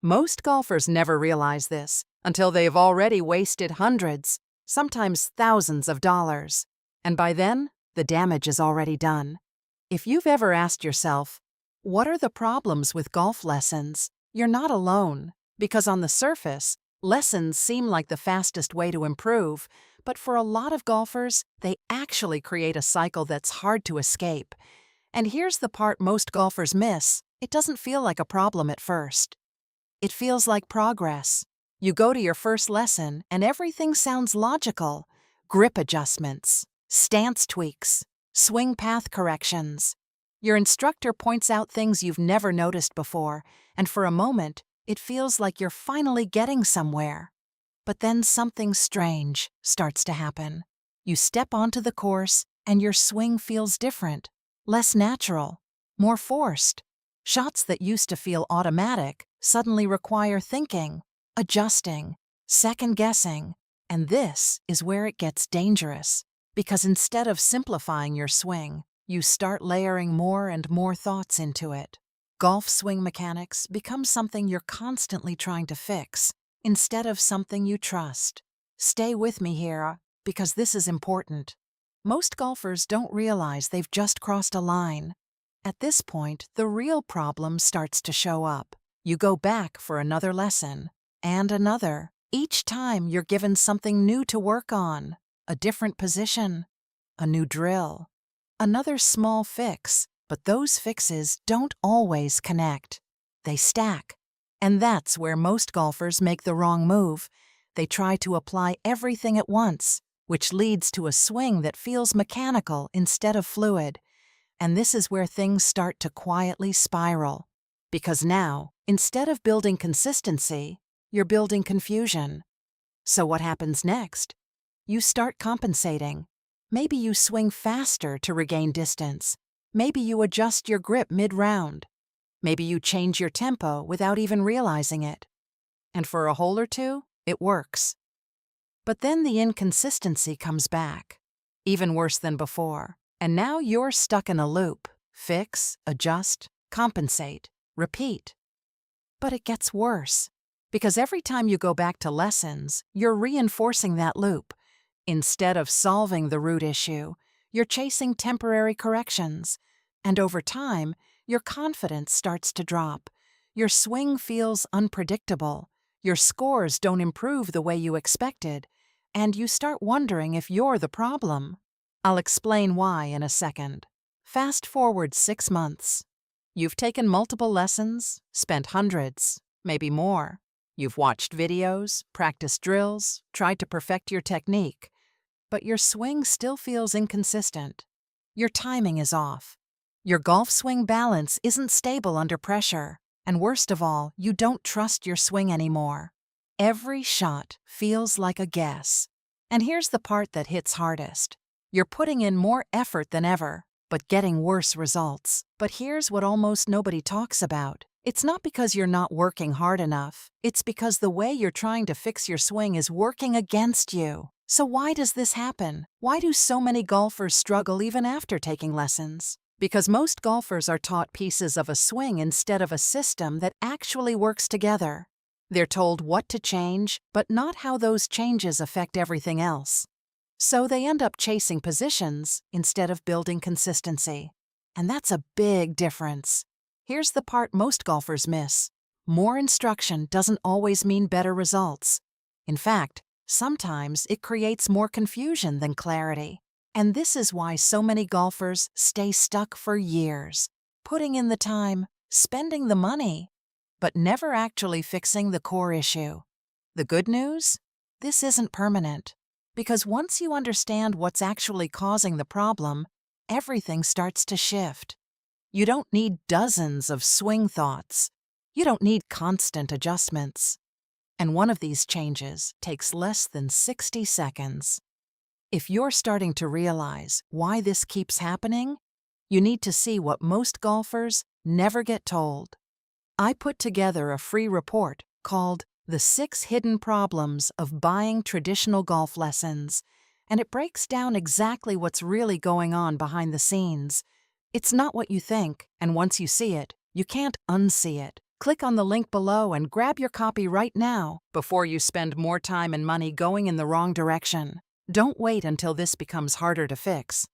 Most golfers never realize this until they've already wasted hundreds, sometimes thousands of dollars. And by then, the damage is already done. If you've ever asked yourself, what are the problems with golf lessons? You're not alone, because on the surface, lessons seem like the fastest way to improve, but for a lot of golfers, they actually create a cycle that's hard to escape. And here's the part most golfers miss: it doesn't feel like a problem at first. It feels like progress. You go to your first lesson and everything sounds logical. Grip adjustments, stance tweaks, swing path corrections. Your instructor points out things you've never noticed before, and for a moment, it feels like you're finally getting somewhere. But then something strange starts to happen. You step onto the course and your swing feels different, less natural, more forced. Shots that used to feel automatic suddenly require thinking, adjusting, second-guessing. And this is where it gets dangerous, because instead of simplifying your swing, you start layering more and more thoughts into it. Golf swing mechanics become something you're constantly trying to fix, instead of something you trust. Stay with me here, because this is important. Most golfers don't realize they've just crossed a line. At this point, the real problem starts to show up. You go back for another lesson, and another. Each time you're given something new to work on, a different position, a new drill, another small fix, but those fixes don't always connect. They stack. And that's where most golfers make the wrong move. They try to apply everything at once, which leads to a swing that feels mechanical instead of fluid. And this is where things start to quietly spiral. Because now, instead of building consistency, you're building confusion. So what happens next? You start compensating. Maybe you swing faster to regain distance. Maybe you adjust your grip mid-round. Maybe you change your tempo without even realizing it. And for a hole or two, it works. But then the inconsistency comes back, even worse than before. And now you're stuck in a loop. Fix, adjust, compensate, repeat. But it gets worse, because every time you go back to lessons, you're reinforcing that loop. Instead of solving the root issue, you're chasing temporary corrections. And over time, your confidence starts to drop. Your swing feels unpredictable. Your scores don't improve the way you expected. And you start wondering if you're the problem. I'll explain why in a second. Fast forward 6 months. You've taken multiple lessons, spent hundreds, maybe more. You've watched videos, practiced drills, tried to perfect your technique. But your swing still feels inconsistent. Your timing is off. Your golf swing balance isn't stable under pressure. And worst of all, you don't trust your swing anymore. Every shot feels like a guess. And here's the part that hits hardest. You're putting in more effort than ever, but getting worse results. But here's what almost nobody talks about. It's not because you're not working hard enough. It's because the way you're trying to fix your swing is working against you. So why does this happen? Why do so many golfers struggle even after taking lessons? Because most golfers are taught pieces of a swing instead of a system that actually works together. They're told what to change, but not how those changes affect everything else. So they end up chasing positions instead of building consistency. And that's a big difference. Here's the part most golfers miss. More instruction doesn't always mean better results. In fact, sometimes it creates more confusion than clarity. And this is why so many golfers stay stuck for years, putting in the time, spending the money, but never actually fixing the core issue. The good news? This isn't permanent. Because once you understand what's actually causing the problem, everything starts to shift. You don't need dozens of swing thoughts. You don't need constant adjustments. And one of these changes takes less than 60 seconds. If you're starting to realize why this keeps happening, you need to see what most golfers never get told. I put together a free report called The 6 Hidden Problems of Buying Traditional Golf Lessons, and it breaks down exactly what's really going on behind the scenes. It's not what you think, and once you see it, you can't unsee it. Click on the link below and grab your copy right now before you spend more time and money going in the wrong direction. Don't wait until this becomes harder to fix.